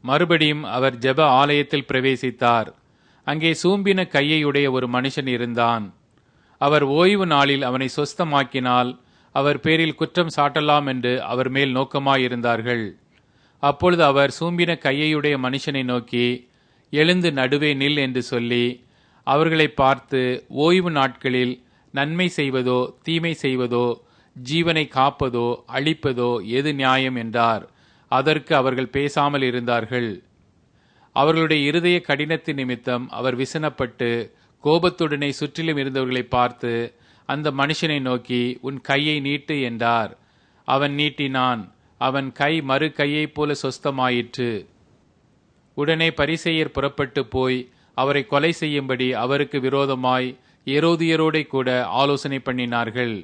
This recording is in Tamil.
மறுபடியும் அவர் ஜெப ஆலயத்தில் பிரவேசித்தார். அங்கே சூம்பின கையையுடைய ஒரு மனுஷன் இருந்தான். அவர் ஓய்வு நாளில் அவனை சொஸ்தமாக்கினால் அவர் பேரில் குற்றம் சாட்டலாம் என்று அவர் மேல் நோக்கமாயிருந்தார்கள். அப்பொழுது அவர் சூம்பின கையையுடைய மனுஷனை நோக்கி, எழுந்து நடுவே நில் என்று சொல்லி அவர்களை பார்த்து, ஓய்வு நாட்களில் நன்மை செய்வதோ தீமை செய்வதோ, ஜீவனை காப்பதோ அழிப்பதோ எது நியாயம் என்றார். அதற்கு அவர்கள் பேசாமல் இருந்தார்கள். அவர்களுடைய இருதய கடினத்தின் நிமித்தம் அவர் விசனப்பட்டு கோபத்துடனே சுற்றிலும் இருந்தவர்களை பார்த்து அந்த மனுஷனை நோக்கி, உன் கையை நீட்டு என்றார். அவன் நீட்டினான். அவன் கை மறு கையைப் போல சொஸ்தமாயிற்று. உடனே பரிசேயர் புறப்பட்டு போய் அவரை கொலை செய்யும்படி அவருக்கு விரோதமாய் ஏரோதியரோடே கூட ஆலோசனை பண்ணினார்கள்.